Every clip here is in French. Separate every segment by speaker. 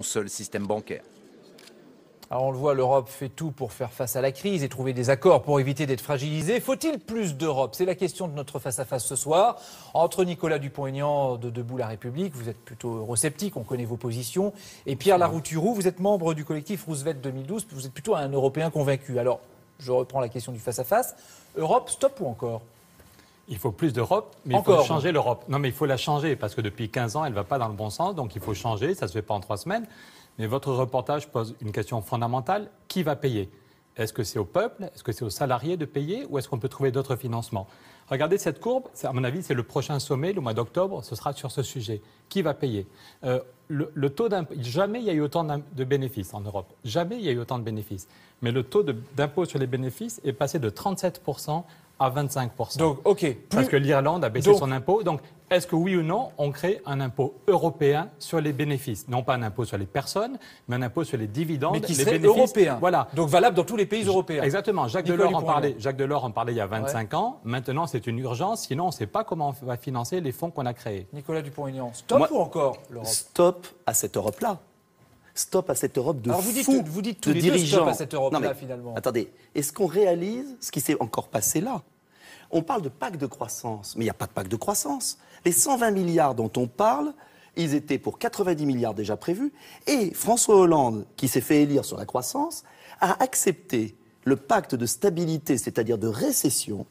Speaker 1: seul système bancaire.
Speaker 2: Alors on le voit, l'Europe fait tout pour faire face à la crise et trouver des accords pour éviter d'être fragilisée. Faut-il plus d'Europe? C'est la question de notre face-à-face ce soir. Entre Nicolas Dupont-Aignan de Debout la République, vous êtes plutôt eurosceptique, on connaît vos positions, et Pierre Larouturou, vous êtes membre du collectif Roosevelt 2012, vous êtes plutôt un Européen convaincu. Alors, je reprends la question du face-à-face. Europe, stop ou encore?
Speaker 3: Il faut plus d'Europe, mais il faut changer l'Europe. Non, mais il faut la changer, parce que depuis 15 ans, elle ne va pas dans le bon sens, donc il faut changer, ça ne se fait pas en 3 semaines. Mais votre reportage pose une question fondamentale, qui va payer? Est-ce que c'est au peuple? Est-ce que c'est aux salariés de payer? Ou est-ce qu'on peut trouver d'autres financements? Regardez cette courbe, à mon avis, c'est le prochain sommet, le mois d'octobre, ce sera sur ce sujet. Qui va payer? Le taux d'impôt, jamais il y a eu autant de bénéfices en Europe. Jamais il y a eu autant de bénéfices. Mais le taux d'impôt sur les bénéfices est passé de 37% à 25%.
Speaker 2: Donc,
Speaker 3: Parce que l'Irlande a baissé son impôt. Donc, est-ce que oui ou non, on crée un impôt européen sur les bénéfices? Non pas un impôt sur les personnes, mais un impôt sur les dividendes,
Speaker 2: mais qui
Speaker 3: les
Speaker 2: serait
Speaker 3: bénéfices.
Speaker 2: Européen.
Speaker 3: Voilà.
Speaker 2: Donc valable dans tous les pays européens.
Speaker 3: Exactement. Jacques Delors en parlait il y a 25 ans. Maintenant, c'est une urgence. Sinon, on ne sait pas comment on va financer les fonds qu'on a créés.
Speaker 2: Nicolas Dupont-Aignan, stop ou encore l'Europe?
Speaker 4: Stop à cette Europe-là. Stop à cette Europe de
Speaker 2: Alors
Speaker 4: fous,
Speaker 2: vous dites tous
Speaker 4: de
Speaker 2: les deux
Speaker 4: dirigeants.
Speaker 2: stop à cette Europe-là, finalement.
Speaker 4: Attendez, est-ce qu'on réalise ce qui s'est encore passé là? On parle de pacte de croissance, mais il n'y a pas de pacte de croissance. Les 120 milliards dont on parle, ils étaient pour 90 milliards déjà prévus. Et François Hollande, qui s'est fait élire sur la croissance, a accepté le pacte de stabilité, c'est-à-dire de récession,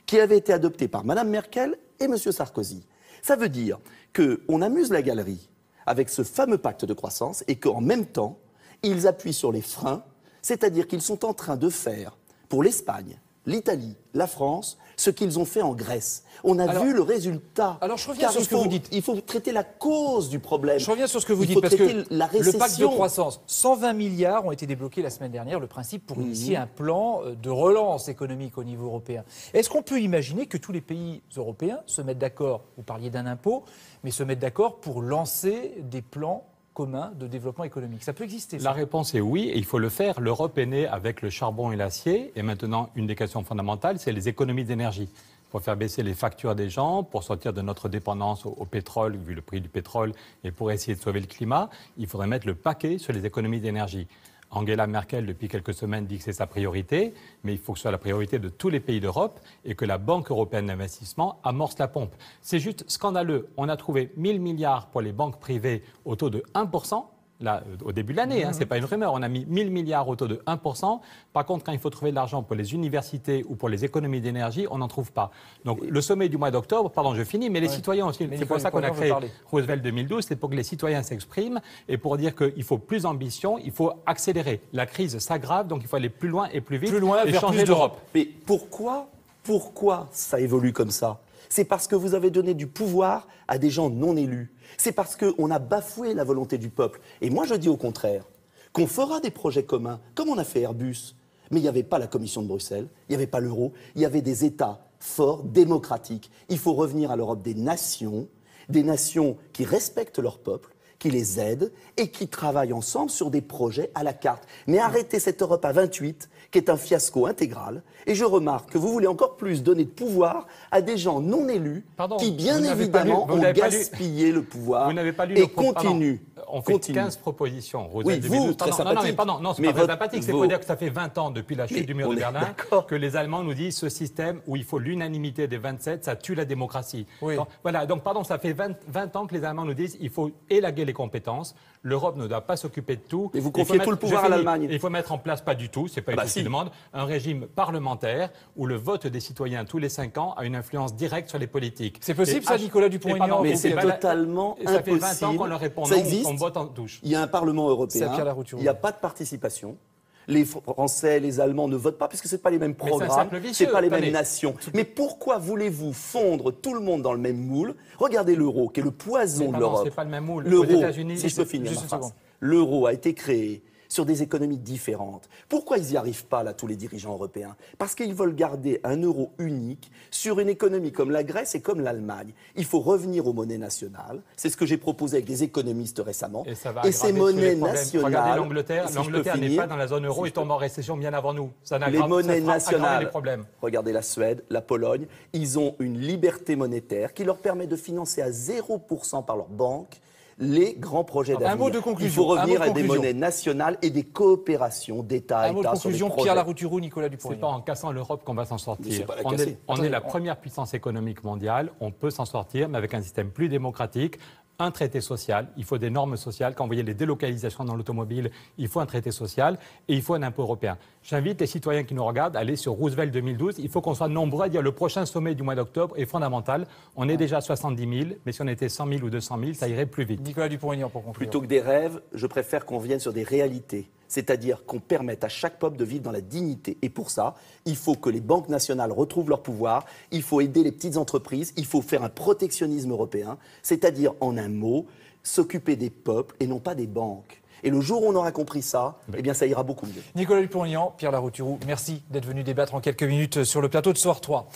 Speaker 4: qui avait été adopté par Mme Merkel et M. Sarkozy. Ça veut dire qu'on amuse la galerie avec ce fameux pacte de croissance et qu'en même temps, ils appuient sur les freins, c'est-à-dire qu'ils sont en train de faire pour l'Espagne, l'Italie, la France, ce qu'ils ont fait en Grèce. On a vu le résultat.
Speaker 2: Alors je reviens sur ce que vous dites.
Speaker 4: Il faut traiter la cause du problème.
Speaker 2: Je reviens sur ce que vous dites, parce que le pacte de croissance, 120 milliards ont été débloqués la semaine dernière, le principe pour initier un plan de relance économique au niveau européen. Est-ce qu'on peut imaginer que tous les pays européens se mettent d'accord, vous parliez d'un impôt, mais se mettent d'accord pour lancer des plans commun de développement économique? Ça peut exister, ça.
Speaker 3: La réponse est oui, et il faut le faire. L'Europe est née avec le charbon et l'acier, et maintenant, une des questions fondamentales, c'est les économies d'énergie. Pour faire baisser les factures des gens, pour sortir de notre dépendance au pétrole, vu le prix du pétrole, et pour essayer de sauver le climat, il faudrait mettre le paquet sur les économies d'énergie. Angela Merkel, depuis quelques semaines, dit que c'est sa priorité, mais il faut que ce soit la priorité de tous les pays d'Europe et que la Banque européenne d'investissement amorce la pompe. C'est juste scandaleux. On a trouvé 1000 milliards pour les banques privées au taux de 1%. Là, au début de l'année, ce n'est pas une rumeur, on a mis 1000 milliards au taux de 1%. Par contre, quand il faut trouver de l'argent pour les universités ou pour les économies d'énergie, on n'en trouve pas. Donc le sommet du mois d'octobre, pardon, je finis, mais les citoyens aussi, c'est pour ça qu'on a créé Roosevelt 2012, c'est pour que les citoyens s'expriment et pour dire qu'il faut plus d'ambition, il faut accélérer. La crise s'aggrave, donc il faut aller plus loin et plus vite et changer l'Europe.
Speaker 4: Mais pourquoi ça évolue comme ça? C'est parce que vous avez donné du pouvoir à des gens non élus. C'est parce qu'on a bafoué la volonté du peuple. Et moi, je dis au contraire, qu'on fera des projets communs, comme on a fait Airbus. Mais il n'y avait pas la Commission de Bruxelles, il n'y avait pas l'euro, il y avait des États forts, démocratiques. Il faut revenir à l'Europe des nations qui respectent leur peuple, qui les aident et qui travaillent ensemble sur des projets à la carte. Mais arrêtez cette Europe à 28, qui est un fiasco intégral. Et je remarque que vous voulez encore plus donner de pouvoir à des gens non élus qui, bien évidemment, ont gaspillé le pouvoir et continuent.
Speaker 3: On fait 15 propositions.
Speaker 4: Oui, vous, très sympathique.
Speaker 3: Non, c'est pas très sympathique. C'est pour dire que ça fait 20 ans, depuis la chute du mur de Berlin, que les Allemands nous disent ce système où il faut l'unanimité des 27, ça tue la démocratie.
Speaker 2: Oui.
Speaker 3: Donc, ça fait 20 ans que les Allemands nous disent il faut élaguer les compétences. L'Europe ne doit pas s'occuper de tout.
Speaker 4: Et vous confiez tout le pouvoir à l'Allemagne.
Speaker 3: Il faut mettre en place, pas du tout, c'est pas une demande, un régime parlementaire où le vote des citoyens tous les 5 ans a une influence directe sur les politiques.
Speaker 2: C'est possible, ça, Nicolas Dupont-Aignan?
Speaker 4: Mais c'est totalement impossible.
Speaker 3: Ça fait 20 ans qu'on leur répond non, on vote en touche.
Speaker 4: Il y a un Parlement européen, il n'y a pas de participation. Les Français, les Allemands ne votent pas parce que ce n'est pas les mêmes programmes, ce n'est pas les mêmes nations. Mais pourquoi voulez-vous fondre tout le monde dans le même moule? Regardez l'euro, qui est le poison de l'Europe.
Speaker 3: C'est pas le même moule.
Speaker 4: L'euro, si je peux finir ma phrase, l'euro a été créé sur des économies différentes. Pourquoi ils n'y arrivent pas, là, tous les dirigeants européens? Parce qu'ils veulent garder un euro unique sur une économie comme la Grèce et comme l'Allemagne. Il faut revenir aux monnaies nationales. C'est ce que j'ai proposé avec des économistes récemment.
Speaker 3: Et
Speaker 4: ces monnaies nationales...
Speaker 3: Regardez l'Angleterre. L'Angleterre n'est pas dans la zone euro et tombe en récession bien avant nous. Ça
Speaker 4: les monnaies nationales,
Speaker 3: les problèmes.
Speaker 4: Regardez la Suède, la Pologne. Ils ont une liberté monétaire qui leur permet de financer à 0% par leur banque les grands projets d'avenir.
Speaker 2: Un mot de conclusion.
Speaker 4: Il faut revenir
Speaker 2: Un mot de
Speaker 4: à des
Speaker 2: conclusion.
Speaker 4: monnaies nationales et des coopérations d'État à
Speaker 2: Un mot de
Speaker 4: État sur les
Speaker 2: conclusion,
Speaker 4: projets.
Speaker 2: Pierre Larouturou, Nicolas
Speaker 3: C'est
Speaker 2: Dupont-Aignan.
Speaker 3: pas en cassant l'Europe qu'on va s'en
Speaker 4: Mais c'est
Speaker 3: sortir.
Speaker 4: pas la
Speaker 3: On
Speaker 4: casser.
Speaker 3: est la première puissance économique mondiale. On peut s'en sortir, mais avec un système plus démocratique. Un traité social, il faut des normes sociales. Quand vous voyez les délocalisations dans l'automobile, il faut un traité social et il faut un impôt européen. J'invite les citoyens qui nous regardent à aller sur Roosevelt 2012. Il faut qu'on soit nombreux à dire le prochain sommet du mois d'octobre est fondamental. On est déjà à 70 000, mais si on était 100 000 ou 200 000, ça irait plus vite.
Speaker 2: Nicolas Dupont-Aignan pour conclure.
Speaker 4: Plutôt que des rêves, je préfère qu'on vienne sur des réalités. C'est-à-dire qu'on permette à chaque peuple de vivre dans la dignité. Et pour ça, il faut que les banques nationales retrouvent leur pouvoir, il faut aider les petites entreprises, il faut faire un protectionnisme européen, c'est-à-dire, en un mot, s'occuper des peuples et non pas des banques. Et le jour où on aura compris ça, eh bien ça ira beaucoup mieux.
Speaker 2: Nicolas Dupont-Aignan, Pierre Larouturou, merci d'être venu débattre en quelques minutes sur le plateau de Soir 3.